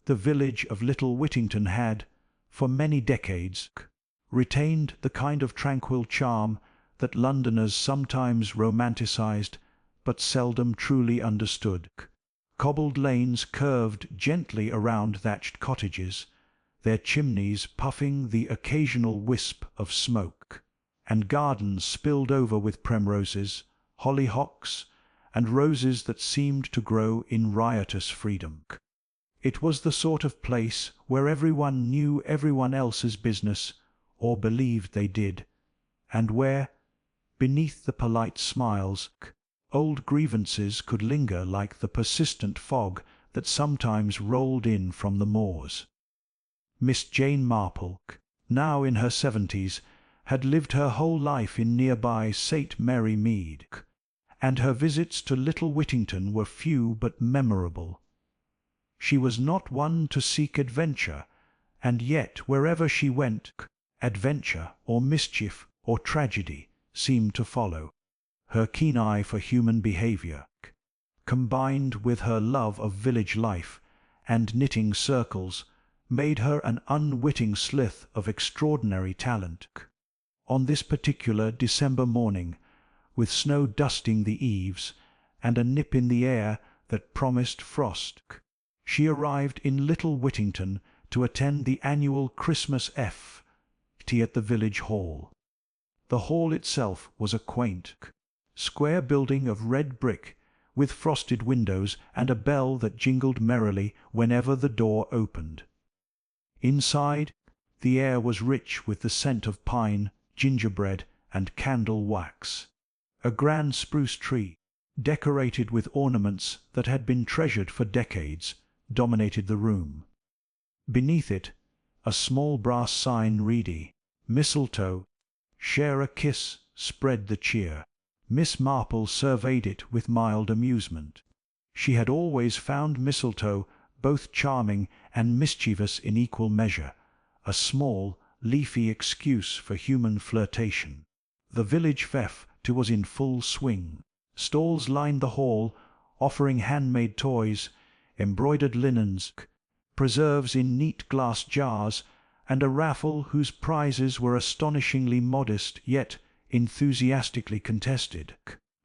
The village of Little Whittington had, for many decades, retained the kind of tranquil charm that Londoners sometimes romanticized but seldom truly understood. Cobbled lanes curved gently around thatched cottages, their chimneys puffing the occasional wisp of smoke, and gardens spilled over with primroses, hollyhocks, and roses that seemed to grow in riotous freedom. It was the sort of place where everyone knew everyone else's business, or believed they did, and where, beneath the polite smiles, old grievances could linger like the persistent fog that sometimes rolled in from the moors. Miss Jane Marple, now in her 70s, had lived her whole life in nearby St. Mary Mead, and her visits to Little Whittington were few but memorable. She was not one to seek adventure, and yet wherever she went, adventure or mischief or tragedy seemed to follow. Her keen eye for human behaviour, combined with her love of village life and knitting circles, made her an unwitting sleuth of extraordinary talent. On this particular December morning, with snow dusting the eaves and a nip in the air that promised frost, she arrived in Little Whittington to attend the annual Christmas tea at the village hall. The hall itself was a quaint, square building of red brick, with frosted windows and a bell that jingled merrily whenever the door opened. Inside, the air was rich with the scent of pine, gingerbread, and candle wax. A grand spruce tree, decorated with ornaments that had been treasured for decades, dominated the room. Beneath it, a small brass sign reading, "Mistletoe, share a kiss," spread the cheer. Miss Marple surveyed it with mild amusement. She had always found mistletoe both charming and mischievous in equal measure, a small, leafy excuse for human flirtation. The village fete was in full swing. Stalls lined the hall, offering handmade toys, embroidered linens, preserves in neat glass jars, and a raffle whose prizes were astonishingly modest yet enthusiastically contested.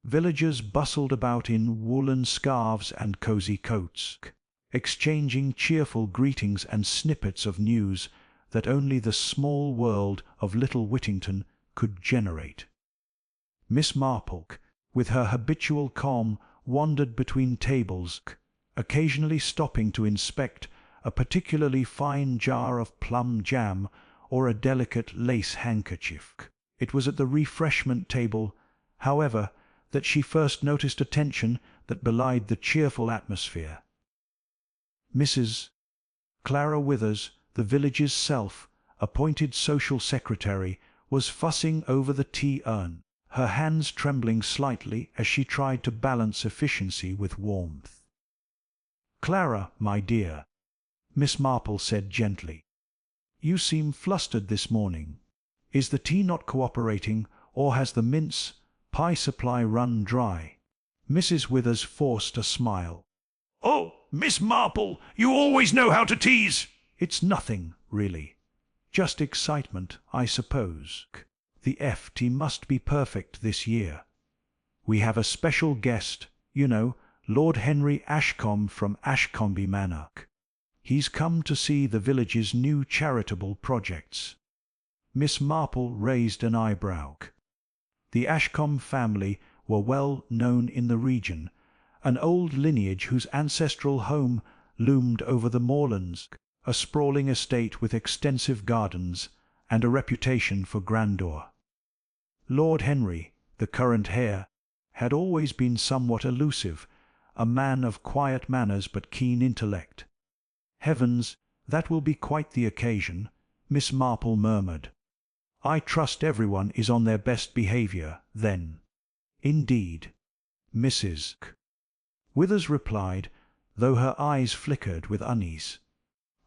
Villagers bustled about in woolen scarves and cosy coats, exchanging cheerful greetings and snippets of news that only the small world of Little Whittington could generate. Miss Marple, with her habitual calm, wandered between tables, occasionally stopping to inspect a particularly fine jar of plum jam or a delicate lace handkerchief. It was at the refreshment table, however, that she first noticed a tension that belied the cheerful atmosphere. Mrs. Clara Withers, the village's self-appointed social secretary, was fussing over the tea urn, her hands trembling slightly as she tried to balance efficiency with warmth. "Clara, my dear," Miss Marple said gently, "you seem flustered this morning. Is the tea not cooperating, or has the mince pie supply run dry?" Mrs. Withers forced a smile. "Oh, Miss Marple, you always know how to tease!" "It's nothing, really. Just excitement, I suppose. The tea must be perfect this year. We have a special guest, you know, Lord Henry Ashcombe from Ashcombe Manor. He's come to see the village's new charitable projects." Miss Marple raised an eyebrow. The Ashcombe family were well known in the region, an old lineage whose ancestral home loomed over the moorlands, a sprawling estate with extensive gardens and a reputation for grandeur. Lord Henry, the current heir, had always been somewhat elusive, a man of quiet manners but keen intellect. "Heavens, that will be quite the occasion," Miss Marple murmured. "I trust everyone is on their best behaviour, then." "Indeed," Mrs. Withers replied, though her eyes flickered with unease.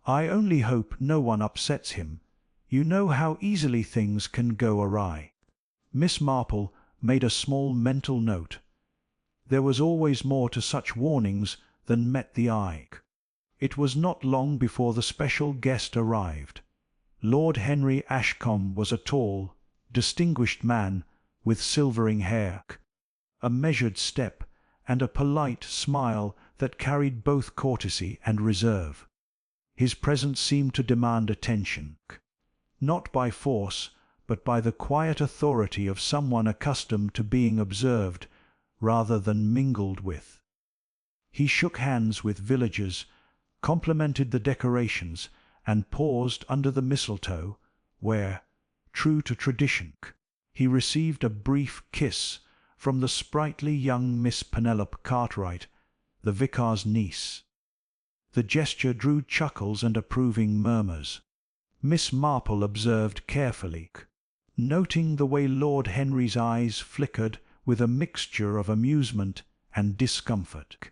"I only hope no one upsets him. You know how easily things can go awry." Miss Marple made a small mental note. There was always more to such warnings than met the eye. It was not long before the special guest arrived. Lord Henry Ashcombe was a tall, distinguished man with silvering hair, a measured step, and a polite smile that carried both courtesy and reserve. His presence seemed to demand attention, not by force, but by the quiet authority of someone accustomed to being observed rather than mingled with. He shook hands with villagers, complimented the decorations, and paused under the mistletoe, where, true to tradition, he received a brief kiss from the sprightly young Miss Penelope Cartwright, the vicar's niece. The gesture drew chuckles and approving murmurs. Miss Marple observed carefully, noting the way Lord Henry's eyes flickered with a mixture of amusement and discomfort.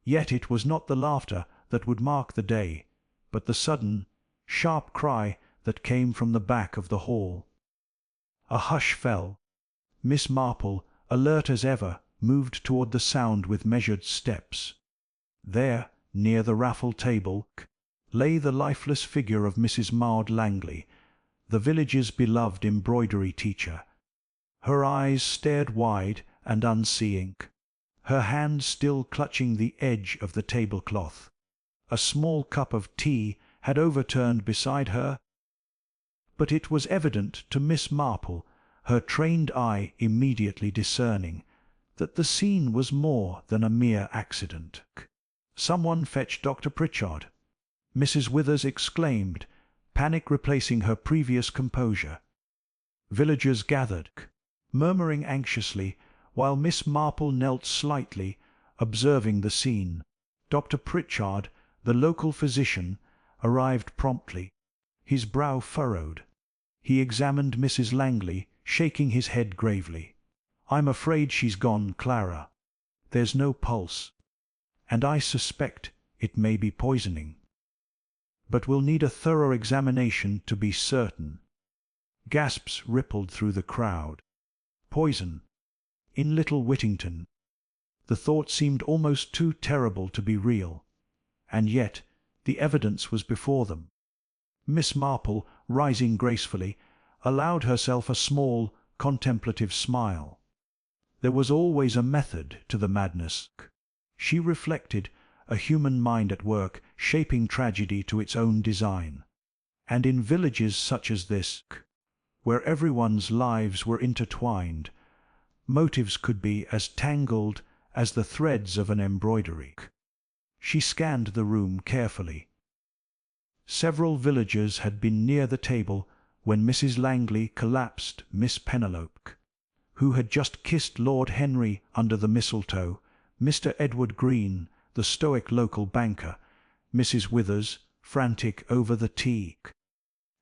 Yet it was not the laughter that would mark the day, but the sudden, sharp cry that came from the back of the hall. A hush fell. Miss Marple, alert as ever, moved toward the sound with measured steps. There, near the raffle table, lay the lifeless figure of Mrs. Maud Langley, the village's beloved embroidery teacher. Her eyes stared wide and unseeing, her hand still clutching the edge of the tablecloth. A small cup of tea had overturned beside her, but it was evident to Miss Marple, her trained eye immediately discerning, that the scene was more than a mere accident. "Someone fetch Dr. Pritchard," Mrs. Withers exclaimed, panic replacing her previous composure. Villagers gathered, murmuring anxiously, while Miss Marple knelt slightly, observing the scene. Dr. Pritchard, the local physician, arrived promptly, his brow furrowed. He examined Mrs. Langley, shaking his head gravely. "I'm afraid she's gone, Clara. There's no pulse, and I suspect it may be poisoning. But we'll need a thorough examination to be certain." Gasps rippled through the crowd. Poison! In Little Whittington! The thought seemed almost too terrible to be real. And yet the evidence was before them. Miss Marple, rising gracefully, allowed herself a small, contemplative smile. There was always a method to the madness. She reflected, a human mind at work, shaping tragedy to its own design. And in villages such as this, where everyone's lives were intertwined, motives could be as tangled as the threads of an embroidery. She scanned the room carefully. Several villagers had been near the table when Mrs. Langley collapsed. Miss Penelope, who had just kissed Lord Henry under the mistletoe, Mr. Edward Green, the stoic local banker, Mrs. Withers, frantic over the tea,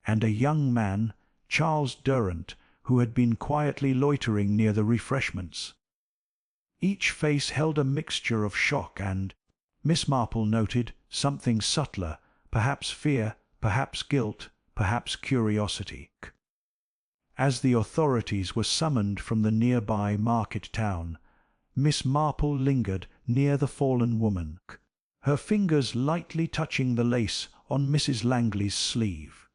and a young man, Charles Durrant, who had been quietly loitering near the refreshments. Each face held a mixture of shock and, Miss Marple noted, something subtler, perhaps fear, perhaps guilt, perhaps curiosity. As the authorities were summoned from the nearby market town, Miss Marple lingered near the fallen woman, her fingers lightly touching the lace on Mrs. Langley's sleeve.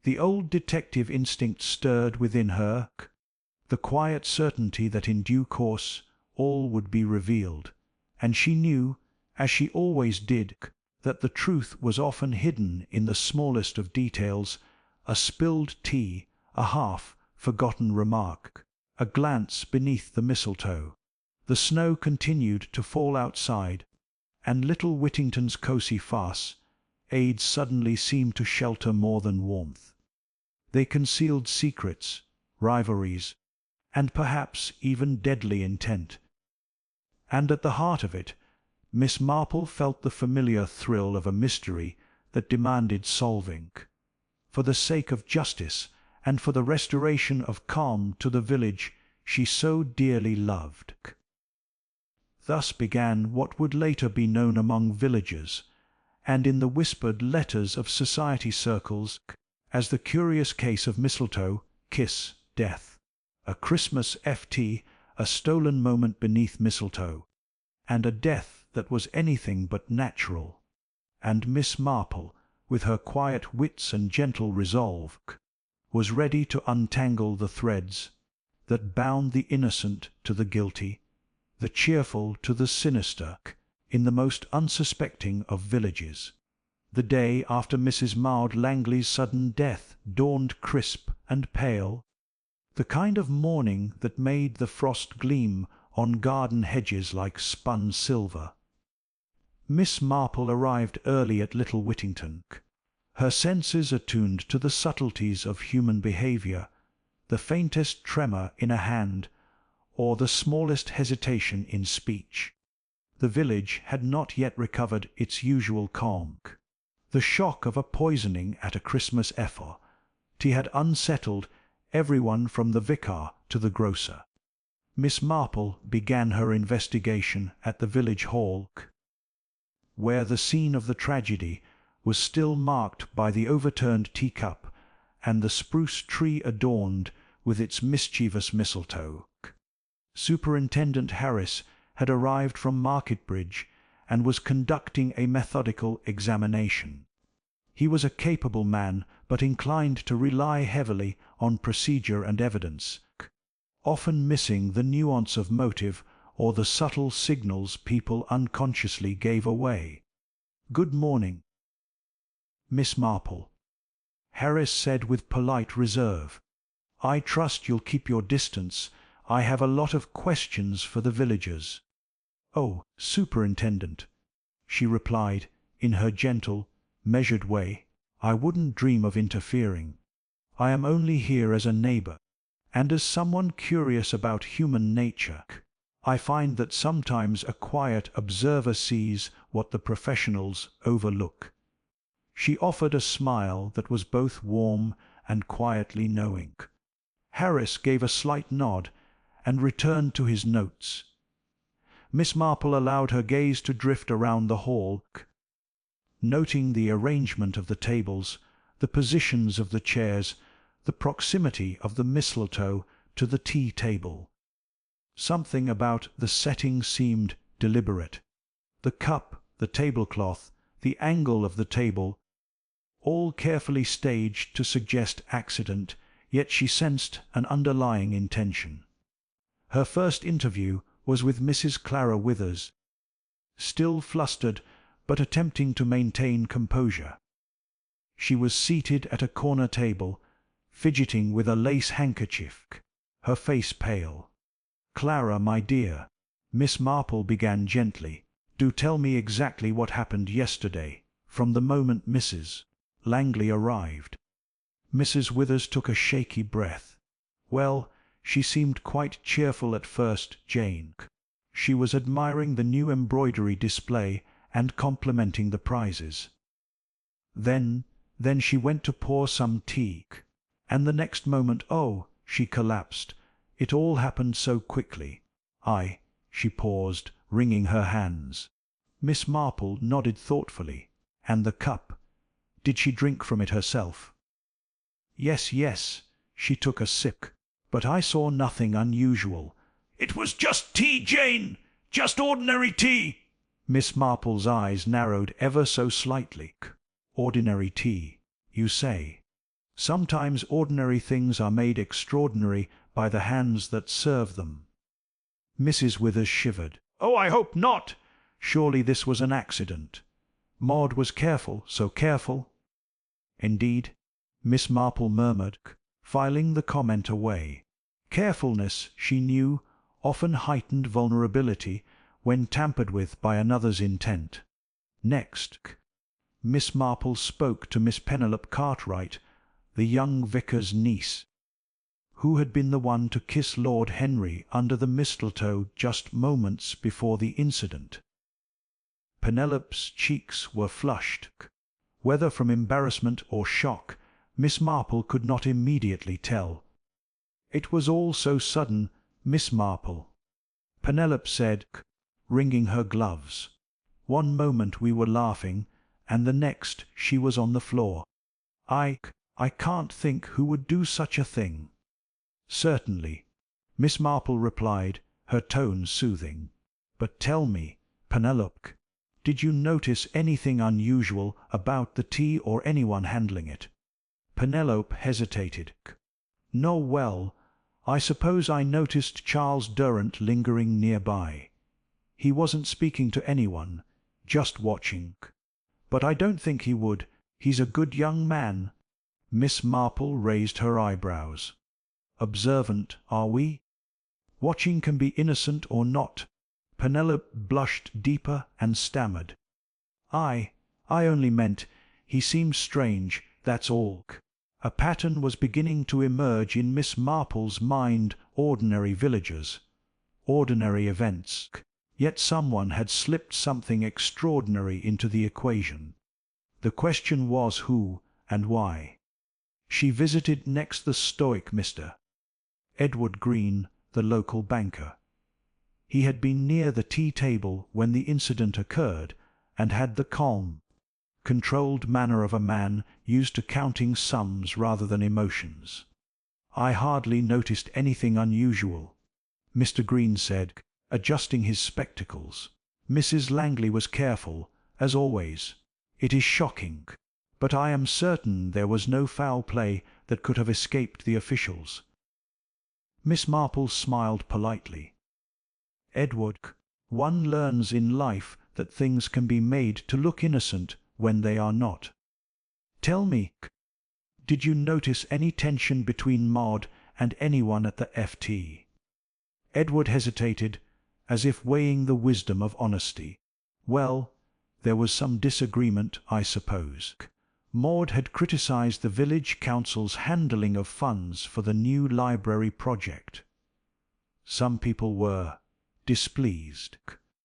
The old detective instinct stirred within her, the quiet certainty that in due course all would be revealed, and she knew, as she always did, that the truth was often hidden in the smallest of details, a spilled tea, a half-forgotten remark, a glance beneath the mistletoe. The snow continued to fall outside, and Little Whittington's cosy farce aids suddenly seemed to shelter more than warmth. They concealed secrets, rivalries, and perhaps even deadly intent. And at the heart of it, Miss Marple felt the familiar thrill of a mystery that demanded solving, for the sake of justice and for the restoration of calm to the village she so dearly loved. Thus began what would later be known among villagers, and in the whispered letters of society circles, as the curious case of Mistletoe, Kiss, Death. A Christmas FT, a stolen moment beneath mistletoe, and a death that was anything but natural. and Miss Marple, with her quiet wits and gentle resolve, was ready to untangle the threads that bound the innocent to the guilty, the cheerful to the sinister, in the most unsuspecting of villages. The day after Mrs. Maud Langley's sudden death dawned crisp and pale, the kind of morning that made the frost gleam on garden hedges like spun silver. Miss Marple arrived early at Little Whittington, her senses attuned to the subtleties of human behaviour, the faintest tremor in a hand, or the smallest hesitation in speech. The village had not yet recovered its usual calm. The shock of a poisoning at a Christmas effort had unsettled everyone from the vicar to the grocer. Miss Marple began her investigation at the village hall, where the scene of the tragedy was still marked by the overturned teacup and the spruce tree adorned with its mischievous mistletoe. Superintendent Harris had arrived from Marketbridge and was conducting a methodical examination. He was a capable man, but inclined to rely heavily on procedure and evidence, often missing the nuance of motive or the subtle signals people unconsciously gave away. "Good morning, Miss Marple," Harris said with polite reserve. "I trust you'll keep your distance. I have a lot of questions for the villagers." "Oh, Superintendent," she replied, in her gentle, measured way, "I wouldn't dream of interfering. I am only here as a neighbour, and as someone curious about human nature. I find that sometimes a quiet observer sees what the professionals overlook." She offered a smile that was both warm and quietly knowing. Harris gave a slight nod and returned to his notes. Miss Marple allowed her gaze to drift around the hall, noting the arrangement of the tables, the positions of the chairs, the proximity of the mistletoe to the tea table. Something about the setting seemed deliberate. The cup, the tablecloth, the angle of the table, all carefully staged to suggest accident, yet she sensed an underlying intention. Her first interview was with Mrs. Clara Withers, still flustered but attempting to maintain composure. She was seated at a corner table, fidgeting with a lace handkerchief, her face pale. "Clara, my dear," Miss Marple began gently, "do tell me exactly what happened yesterday, from the moment Mrs. Langley arrived." Mrs. Withers took a shaky breath. "Well, she seemed quite cheerful at first, Jane. She was admiring the new embroidery display and complimenting the prizes. Then she went to pour some tea, and the next moment, oh, she collapsed. It all happened so quickly. She paused, wringing her hands. Miss Marple nodded thoughtfully. "And the cup? Did she drink from it herself?" Yes, she took a sip, but I saw nothing unusual." "It was just tea, Jane, just ordinary tea." Miss Marple's eyes narrowed ever so slightly. "Ordinary tea, you say? Sometimes ordinary things are made extraordinary by the hands that serve them." Mrs. Withers shivered. "Oh, I hope not! Surely this was an accident. Maud was careful, so careful." "Indeed," Miss Marple murmured, filing the comment away. Carefulness, she knew, often heightened vulnerability when tampered with by another's intent. Next, Miss Marple spoke to Miss Penelope Cartwright, the young vicar's niece, who had been the one to kiss Lord Henry under the mistletoe just moments before the incident. Penelope's cheeks were flushed. Whether from embarrassment or shock, Miss Marple could not immediately tell. "It was all so sudden, Miss Marple," Penelope said, wringing her gloves. "One moment we were laughing, and the next she was on the floor. I can't think who would do such a thing." "Certainly," Miss Marple replied, her tone soothing. "But tell me, Penelope, Did you notice anything unusual about the tea or anyone handling it? Penelope hesitated. No, well, I suppose I noticed Charles Durrant lingering nearby. He wasn't speaking to anyone, just watching. But I don't think he would. He's a good young man. Miss Marple raised her eyebrows. Observant, are we? Watching can be innocent or not. Penelope blushed deeper and stammered. I only meant, he seemed strange, that's all. A pattern was beginning to emerge in Miss Marple's mind, ordinary villagers, ordinary events. Yet someone had slipped something extraordinary into the equation. The question was who and why. She visited next the stoic Mr. Edward Green, the local banker. He had been near the tea-table when the incident occurred, and had the calm, controlled manner of a man used to counting sums rather than emotions. I hardly noticed anything unusual, Mr. Green said, adjusting his spectacles. Mrs. Langley was careful, as always. It is shocking, but I am certain there was no foul play that could have escaped the officials. Miss Marple smiled politely. Edward, one learns in life that things can be made to look innocent when they are not. Tell me, did you notice any tension between Maud and anyone at the FT? Edward hesitated, as if weighing the wisdom of honesty. Well, there was some disagreement, I suppose. Maud had criticized the village council's handling of funds for the new library project. Some people were displeased.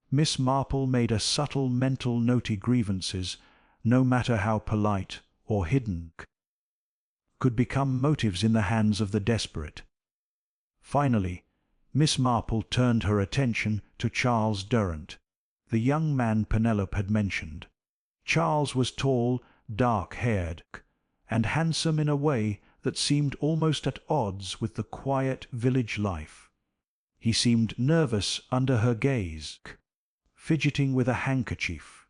Miss Marple made a subtle mental note. Grievances, no matter how polite or hidden, could become motives in the hands of the desperate. Finally, Miss Marple turned her attention to Charles Durrant, the young man Penelope had mentioned. Charles was tall, dark-haired, and handsome in a way that seemed almost at odds with the quiet village life. He seemed nervous under her gaze, fidgeting with a handkerchief.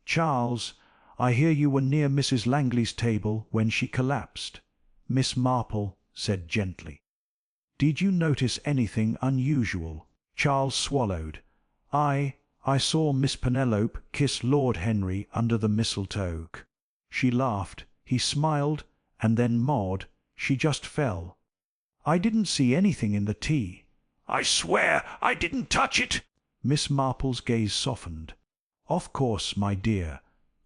"Charles, I hear you were near Mrs. Langley's table when she collapsed," Miss Marple said gently. "Did you notice anything unusual?" Charles swallowed. I saw Miss Penelope kiss Lord Henry under the mistletoe." She laughed, he smiled, and then Maud, she just fell. "I didn't see anything in the tea." "I swear I didn't touch it!" Miss Marple's gaze softened. "Of course, my dear,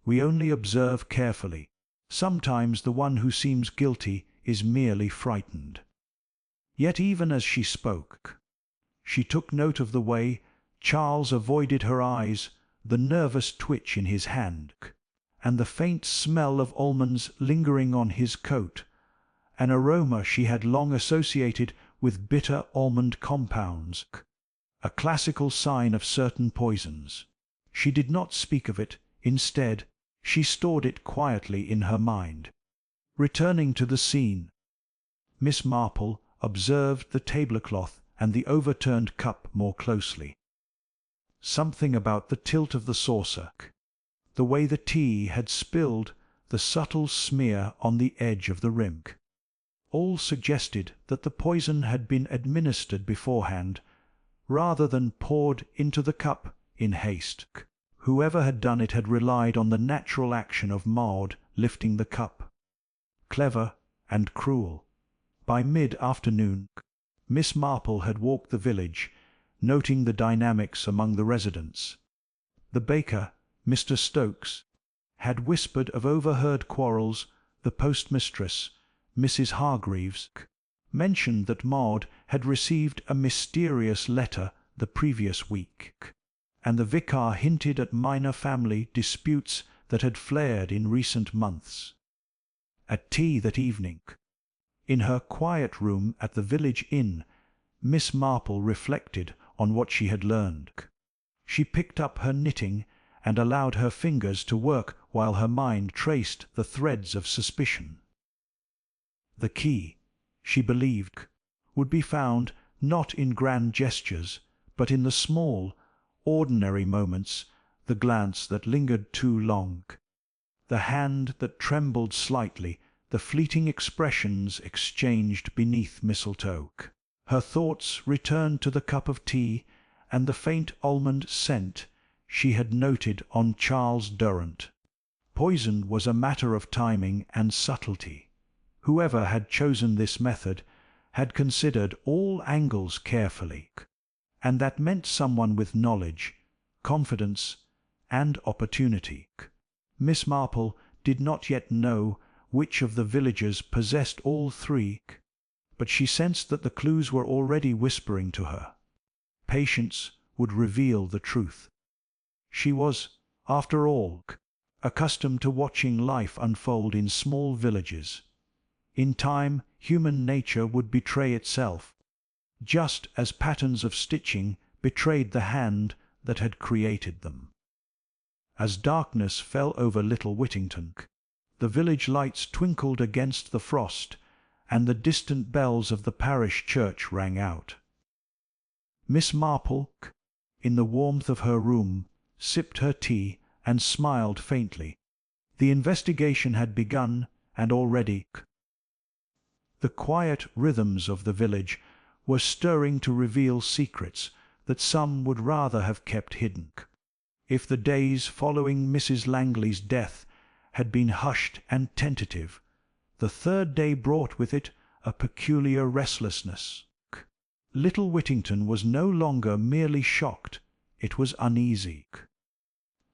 we only observe carefully. Sometimes the one who seems guilty is merely frightened." Yet even as she spoke, she took note of the way Charles avoided her eyes, the nervous twitch in his hand, and the faint smell of almonds lingering on his coat, an aroma she had long associated with bitter almond compounds, a classical sign of certain poisons. She did not speak of it. Instead, she stored it quietly in her mind. Returning to the scene, Miss Marple observed the tablecloth and the overturned cup more closely. Something about the tilt of the saucer, the way the tea had spilled, the subtle smear on the edge of the rim, all suggested that the poison had been administered beforehand, rather than poured into the cup in haste. Whoever had done it had relied on the natural action of Maud lifting the cup. Clever and cruel. By mid-afternoon, Miss Marple had walked the village, noting the dynamics among the residents. The baker, Mr. Stokes, had whispered of overheard quarrels. The postmistress, Mrs. Hargreaves, mentioned that Maud had received a mysterious letter the previous week, and the vicar hinted at minor family disputes that had flared in recent months. At tea that evening, in her quiet room at the village inn, Miss Marple reflected on what she had learned. She picked up her knitting and allowed her fingers to work while her mind traced the threads of suspicion. The key, she believed, would be found not in grand gestures, but in the small, ordinary moments the glance that lingered too long, the hand that trembled slightly, the fleeting expressions exchanged beneath mistletoe. Her thoughts returned to the cup of tea and the faint almond scent she had noted on Charles Durrant. Poison was a matter of timing and subtlety. Whoever had chosen this method had considered all angles carefully, and that meant someone with knowledge, confidence, and opportunity. Miss Marple did not yet know which of the villagers possessed all three, but she sensed that the clues were already whispering to her. Patience would reveal the truth. She was, after all, accustomed to watching life unfold in small villages. In time, human nature would betray itself, just as patterns of stitching betrayed the hand that had created them. As darkness fell over Little Whittington, the village lights twinkled against the frost, and the distant bells of the parish church rang out. Miss Marple, in the warmth of her room, sipped her tea and smiled faintly. The investigation had begun, and already the quiet rhythms of the village were stirring to reveal secrets that some would rather have kept hidden. If the days following Mrs. Langley's death had been hushed and tentative, the third day brought with it a peculiar restlessness. Little Whittington was no longer merely shocked, it was uneasy.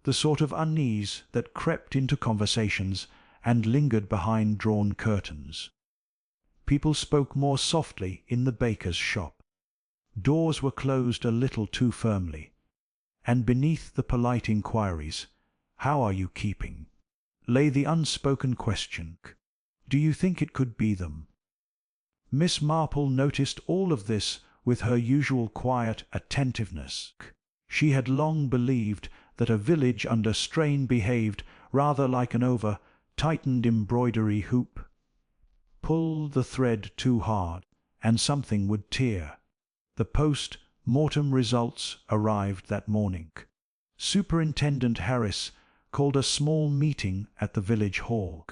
The sort of unease that crept into conversations and lingered behind drawn curtains. People spoke more softly in the baker's shop. Doors were closed a little too firmly. And beneath the polite inquiries, "How are you keeping?" lay the unspoken question, "Do you think it could be them?" Miss Marple noticed all of this with her usual quiet attentiveness. She had long believed that a village under strain behaved rather like an over-tightened embroidery hoop. Pull the thread too hard, and something would tear. The post-mortem results arrived that morning. Superintendent Harris called a small meeting at the village hall.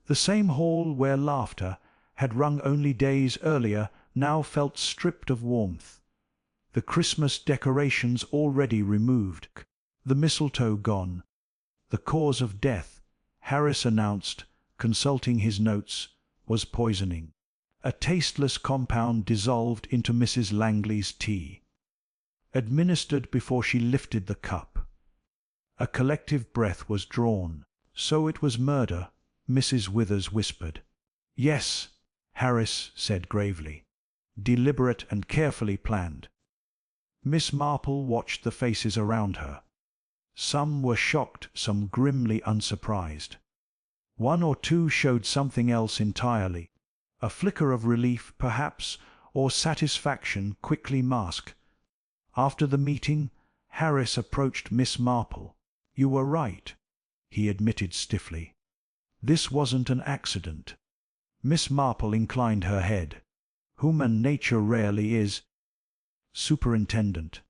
The same hall where laughter had rung only days earlier now felt stripped of warmth. The Christmas decorations already removed, the mistletoe gone. The cause of death, Harris announced, consulting his notes, was poisoning. A tasteless compound dissolved into Mrs. Langley's tea. Administered before she lifted the cup. A collective breath was drawn. So it was murder, Mrs. Withers whispered. Yes, Harris said gravely. Deliberate and carefully planned. Miss Marple watched the faces around her. Some were shocked, some grimly unsurprised. One or two showed something else entirely. A flicker of relief, perhaps, or satisfaction quickly masked. After the meeting, Harris approached Miss Marple. "You were right," he admitted stiffly. "This wasn't an accident." Miss Marple inclined her head. "Human nature rarely is." Superintendent.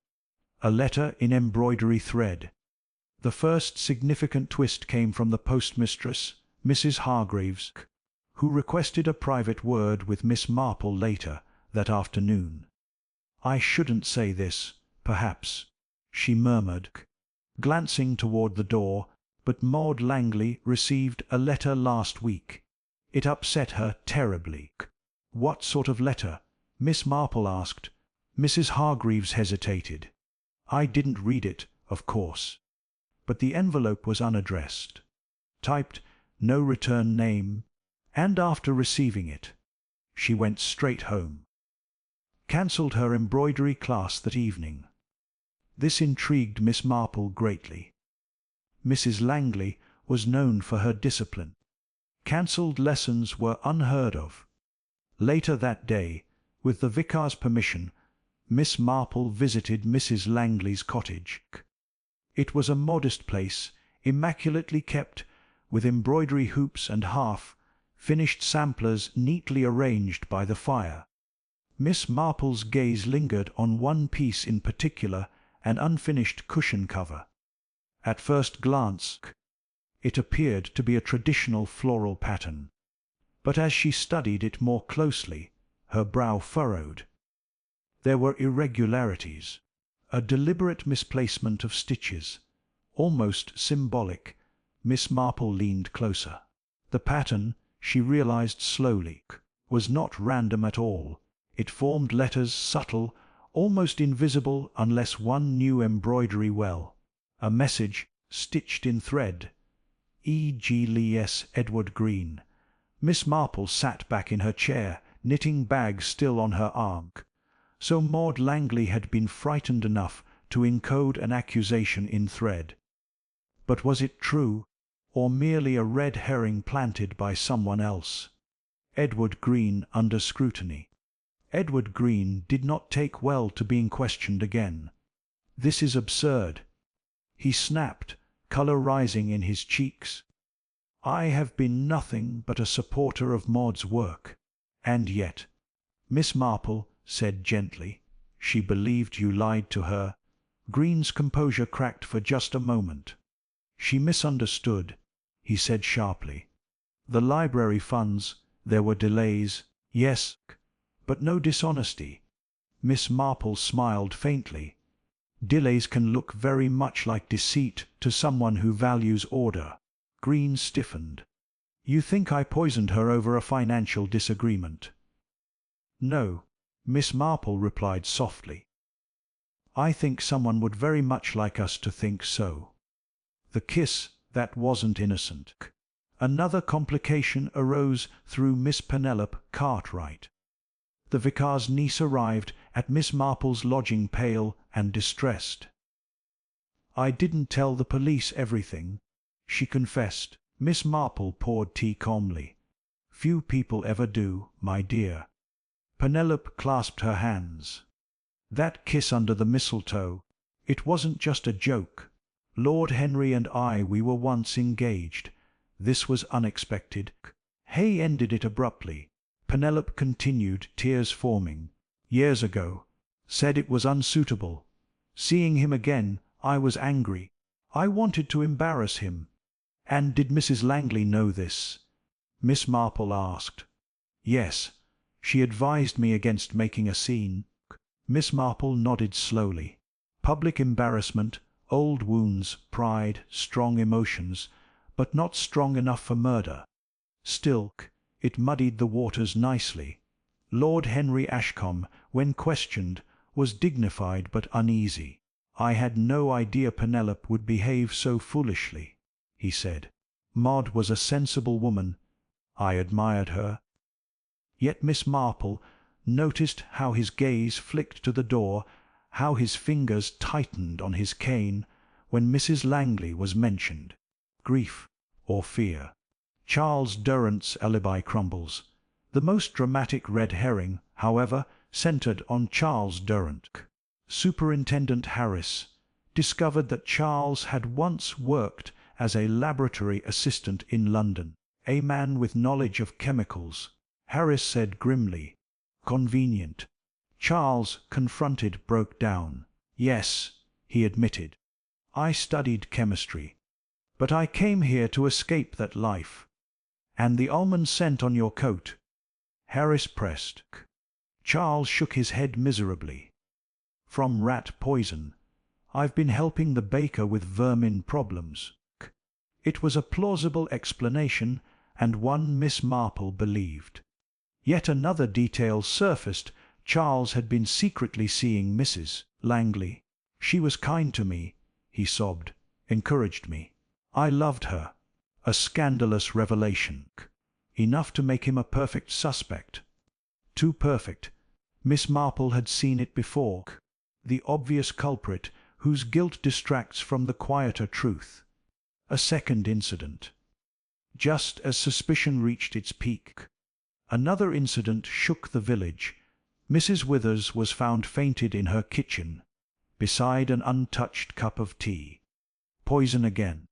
A letter in embroidery thread. The first significant twist came from the postmistress, Mrs. Hargreaves, who requested a private word with Miss Marple later that afternoon. "I shouldn't say this, perhaps," she murmured, glancing toward the door, "but Maud Langley received a letter last week. It upset her terribly." "What sort of letter?" Miss Marple asked. Mrs. Hargreaves hesitated. "I didn't read it, of course. But the envelope was unaddressed. Typed, no return name. And after receiving it, she went straight home. Cancelled her embroidery class that evening." This intrigued Miss Marple greatly. Mrs. Langley was known for her discipline. Cancelled lessons were unheard of. Later that day, with the vicar's permission, Miss Marple visited Mrs. Langley's cottage. It was a modest place, immaculately kept, with embroidery hoops and half-finished samplers neatly arranged by the fire. Miss Marple's gaze lingered on one piece in particular, an unfinished cushion cover. At first glance, it appeared to be a traditional floral pattern. But as she studied it more closely, her brow furrowed. There were irregularities, a deliberate misplacement of stitches, almost symbolic. Miss Marple leaned closer. The pattern, she realized slowly, was not random at all. It formed letters subtle, almost invisible unless one knew embroidery well. A message, stitched in thread. E.G. Lees Edward Green. Miss Marple sat back in her chair, knitting bag still on her arm. So Maud Langley had been frightened enough to encode an accusation in thread. But was it true, or merely a red herring planted by someone else? Edward Green under scrutiny. Edward Green did not take well to being questioned again. "This is absurd," he snapped, colour rising in his cheeks. "I have been nothing but a supporter of Maud's work. And yet," Miss Marple said gently, "she believed you lied to her." Green's composure cracked for just a moment. "She misunderstood," he said sharply. "The library funds, there were delays, yes, but no dishonesty." Miss Marple smiled faintly. "Delays can look very much like deceit to someone who values order." Green stiffened. "You think I poisoned her over a financial disagreement?" "No," Miss Marple replied softly. "I think someone would very much like us to think so. The kiss, that wasn't innocent." Another complication arose through Miss Penelope Cartwright. The vicar's niece arrived at Miss Marple's lodging pale and distressed. "I didn't tell the police everything," she confessed. Miss Marple poured tea calmly. "Few people ever do, my dear." Penelope clasped her hands. "That kiss under the mistletoe, it wasn't just a joke. Lord Henry and we were once engaged. This was unexpected." Hay ended it abruptly. Penelope continued, tears forming. "Years ago. Said it was unsuitable. Seeing him again, I was angry. I wanted to embarrass him." "And did Mrs. Langley know this?" Miss Marple asked. "Yes. She advised me against making a scene." Miss Marple nodded slowly. Public embarrassment, old wounds, pride, strong emotions, but not strong enough for murder. Still, it muddied the waters nicely. Lord Henry Ashcombe, when questioned, was dignified but uneasy. "I had no idea Penelope would behave so foolishly," he said. "Maud was a sensible woman. I admired her." Yet Miss Marple noticed how his gaze flicked to the door, how his fingers tightened on his cane when Mrs. Langley was mentioned. Grief or fear? Charles Durrant's alibi crumbles. The most dramatic red herring, however, centered on Charles Durrant. Superintendent Harris discovered that Charles had once worked as a laboratory assistant in London, a man with knowledge of chemicals. Harris said grimly, "Convenient." Charles, confronted, broke down. "Yes," he admitted, "I studied chemistry, but I came here to escape that life." "And the almond scent on your coat?" Harris pressed. Charles shook his head miserably. "From rat poison. I've been helping the baker with vermin problems." It was a plausible explanation, and one Miss Marple believed. Yet another detail surfaced. Charles had been secretly seeing Mrs. Langley. "She was kind to me," he sobbed, "encouraged me. I loved her." A scandalous revelation. Enough to make him a perfect suspect. Too perfect. Miss Marple had seen it before. The obvious culprit whose guilt distracts from the quieter truth. A second incident. Just as suspicion reached its peak, another incident shook the village. Mrs. Withers was found fainted in her kitchen, beside an untouched cup of tea. Poison again.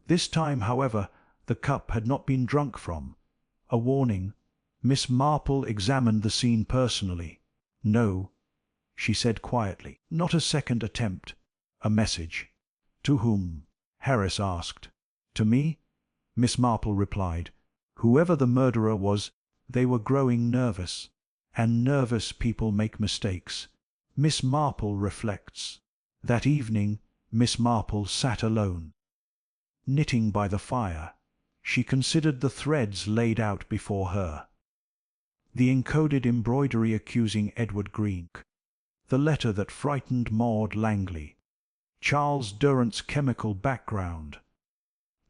This time, however, the cup had not been drunk from. A warning. Miss Marple examined the scene personally. "No," she said quietly, "not a second attempt. A message." "To whom?" Harris asked. To me, Miss Marple replied. Whoever the murderer was, they were growing nervous. And nervous people make mistakes. Miss Marple reflects. That evening, Miss Marple sat alone, knitting by the fire. She considered the threads laid out before her. The encoded embroidery accusing Edward Green, the letter that frightened Maud Langley, Charles Durrant's chemical background,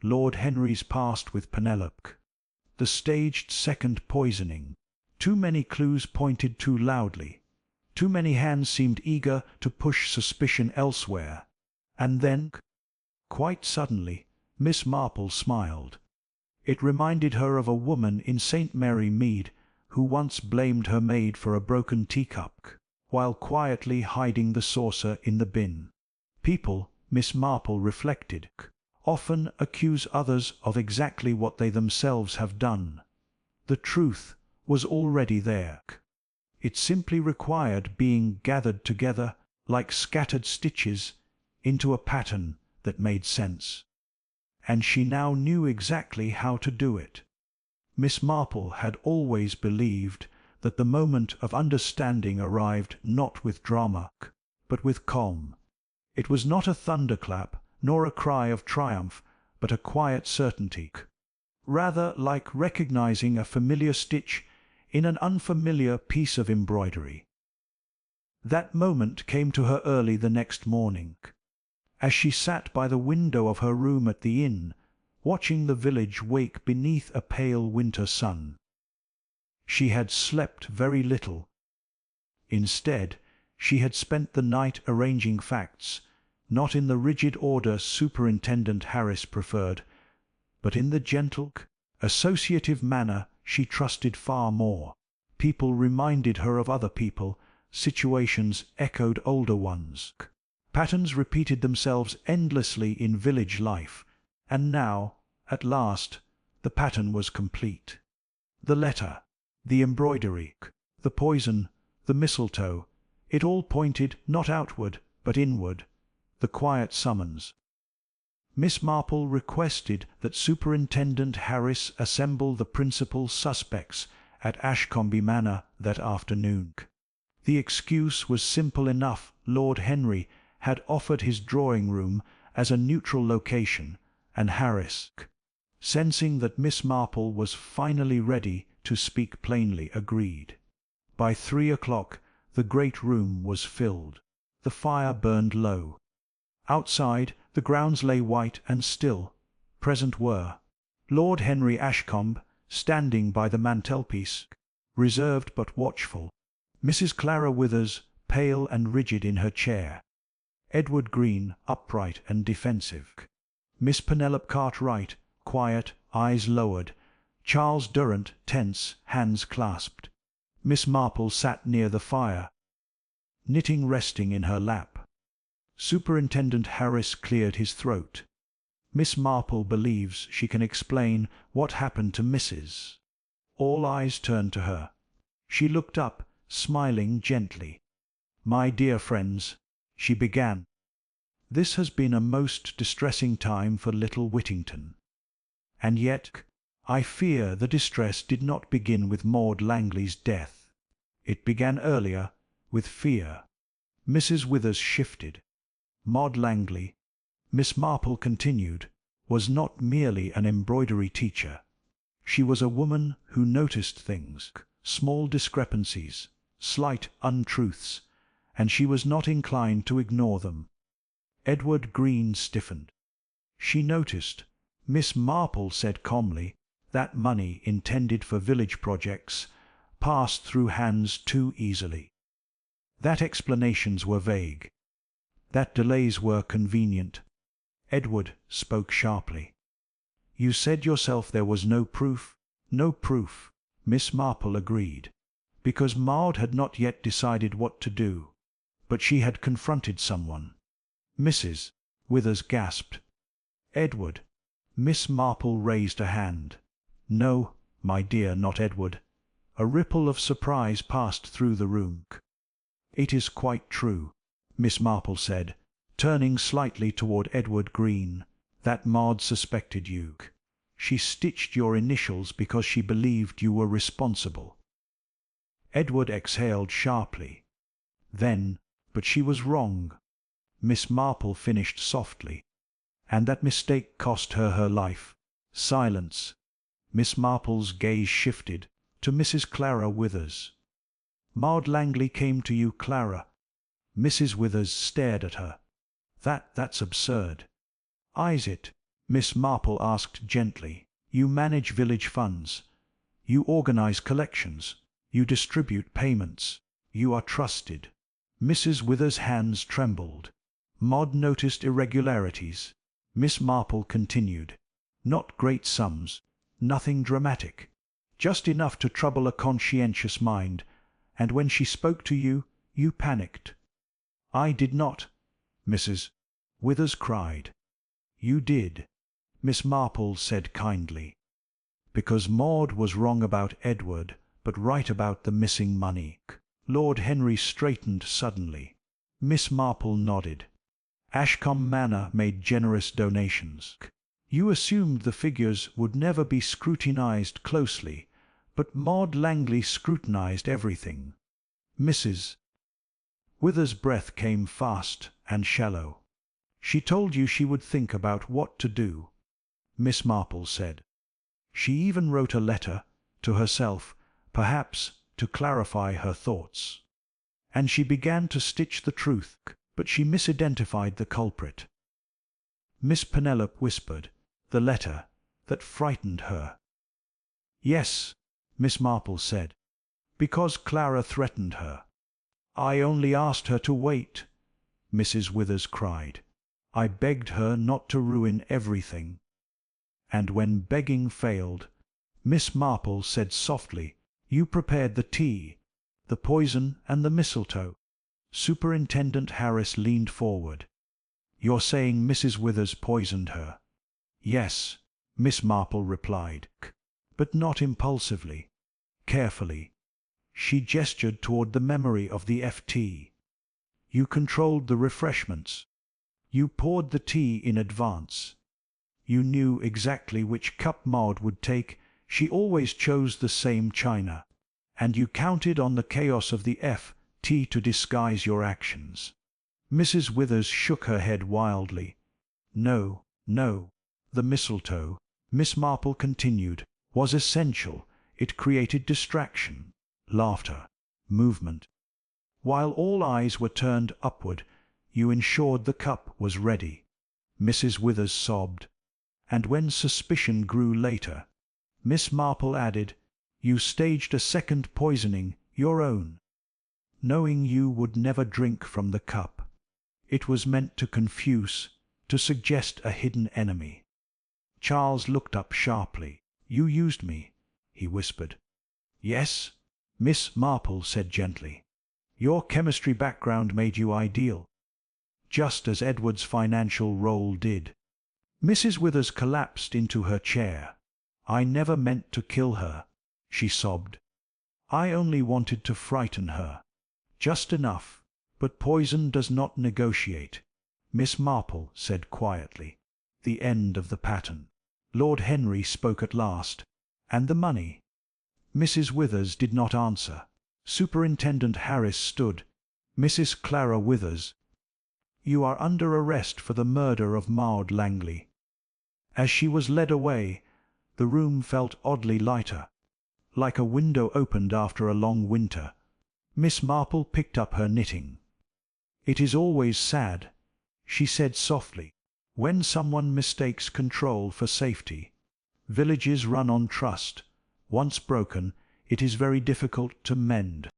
Lord Henry's past with Penelope, the staged second poisoning. Too many clues pointed too loudly. Too many hands seemed eager to push suspicion elsewhere. And then, quite suddenly, Miss Marple smiled. It reminded her of a woman in St. Mary Mead who once blamed her maid for a broken teacup, while quietly hiding the saucer in the bin. People, Miss Marple reflected, often accuse others of exactly what they themselves have done. The truth was already there. It simply required being gathered together, like scattered stitches, into a pattern that made sense. And she now knew exactly how to do it. Miss Marple had always believed that the moment of understanding arrived not with drama, but with calm. It was not a thunderclap, nor a cry of triumph, but a quiet certainty, rather like recognizing a familiar stitch in an unfamiliar piece of embroidery. That moment came to her early the next morning, as she sat by the window of her room at the inn, watching the village wake beneath a pale winter sun. She had slept very little. Instead, she had spent the night arranging facts, not in the rigid order Superintendent Harris preferred, but in the gentle, associative manner she trusted far more. People reminded her of other people, situations echoed older ones. Patterns repeated themselves endlessly in village life, and now, at last, the pattern was complete. The letter, the embroidery, the poison, the mistletoe, it all pointed not outward, but inward, the quiet summons. Miss Marple requested that Superintendent Harris assemble the principal suspects at Ashcombe Manor that afternoon. The excuse was simple enough. Lord Henry had offered his drawing-room as a neutral location, and Harris, sensing that Miss Marple was finally ready to speak plainly, agreed. By 3 o'clock the great room was filled. The fire burned low. Outside, the grounds lay white and still. Present were Lord Henry Ashcombe, standing by the mantelpiece, reserved but watchful; Mrs. Clara Withers, pale and rigid in her chair; Edward Green, upright and defensive; Miss Penelope Cartwright, quiet, eyes lowered; Charles Durrant, tense, hands clasped. Miss Marple sat near the fire, knitting resting in her lap. Superintendent Harris cleared his throat. Miss Marple believes she can explain what happened to Mrs. All eyes turned to her. She looked up, smiling gently. "My dear friends," she began, "this has been a most distressing time for little Whittington. And yet, I fear the distress did not begin with Maud Langley's death. It began earlier, with fear." Mrs. Withers shifted. Maud Langley, Miss Marple continued, was not merely an embroidery teacher. She was a woman who noticed things, small discrepancies, slight untruths, and she was not inclined to ignore them. Edward Green stiffened. She noticed, Miss Marple said calmly, that money intended for village projects passed through hands too easily. That explanations were vague. That delays were convenient. Edward spoke sharply. "You said yourself there was no proof." "No proof," Miss Marple agreed, because Maud had not yet decided what to do. But she had confronted someone. Mrs. Withers gasped. "Edward." Miss Marple raised a hand. "No, my dear, not Edward." A ripple of surprise passed through the room. "It is quite true," Miss Marple said, turning slightly toward Edward Green. that Maud suspected you. She stitched your initials because she believed you were responsible. Edward exhaled sharply. Then, but she was wrong, Miss Marple finished softly. And that mistake cost her her life. Silence. Miss Marple's gaze shifted to Mrs. Clara Withers. Maud Langley came to you, Clara. Mrs. Withers stared at her. That's absurd. Is it? Miss Marple asked gently. You manage village funds. You organize collections. You distribute payments. You are trusted. Mrs. Withers' hands trembled. Maud noticed irregularities. Miss Marple continued. Not great sums. Nothing dramatic. Just enough to trouble a conscientious mind. And when she spoke to you, you panicked. I did not, Mrs. Withers cried. You did, Miss Marple said kindly. Because Maud was wrong about Edward, but right about the missing money. Lord Henry straightened suddenly. Miss Marple nodded. Ashcombe Manor made generous donations. You assumed the figures would never be scrutinized closely, but Maud Langley scrutinized everything. Mrs. Withers' breath came fast and shallow. She told you she would think about what to do, Miss Marple said. She even wrote a letter to herself, perhaps to clarify her thoughts. And she began to stitch the truth, but she misidentified the culprit. Miss Penelope whispered, the letter that frightened her. Yes, Miss Marple said, because Clara threatened her. I only asked her to wait, Mrs. Withers cried. I begged her not to ruin everything. And when begging failed, Miss Marple said softly, you prepared the tea, the poison and the mistletoe. Superintendent Harris leaned forward. You're saying Mrs. Withers poisoned her? Yes, Miss Marple replied, but not impulsively. Carefully. She gestured toward the memory of the FT. You controlled the refreshments. You poured the tea in advance. You knew exactly which cup Maud would take. She always chose the same china. And you counted on the chaos of the FT to disguise your actions. Mrs. Withers shook her head wildly. No, no. The mistletoe, Miss Marple continued, was essential. It created distraction, laughter, movement. While all eyes were turned upward, you ensured the cup was ready. Mrs. Withers sobbed. And when suspicion grew later, Miss Marple added, you staged a second poisoning, your own, knowing you would never drink from the cup. It was meant to confuse, to suggest a hidden enemy. Charles looked up sharply. You used me, he whispered. Yes, Miss Marple said gently. Your chemistry background made you ideal, just as Edward's financial role did. Mrs. Withers collapsed into her chair. I never meant to kill her, she sobbed. I only wanted to frighten her. Just enough. But poison does not negotiate, Miss Marple said quietly. The end of the pattern. Lord Henry spoke at last. And the money? Mrs. Withers did not answer. Superintendent Harris stood. Mrs. Clara Withers, you are under arrest for the murder of Maud Langley. As she was led away, the room felt oddly lighter, like a window opened after a long winter. Miss Marple picked up her knitting. It is always sad, she said softly, when someone mistakes control for safety. Villages run on trust. Once broken, it is very difficult to mend.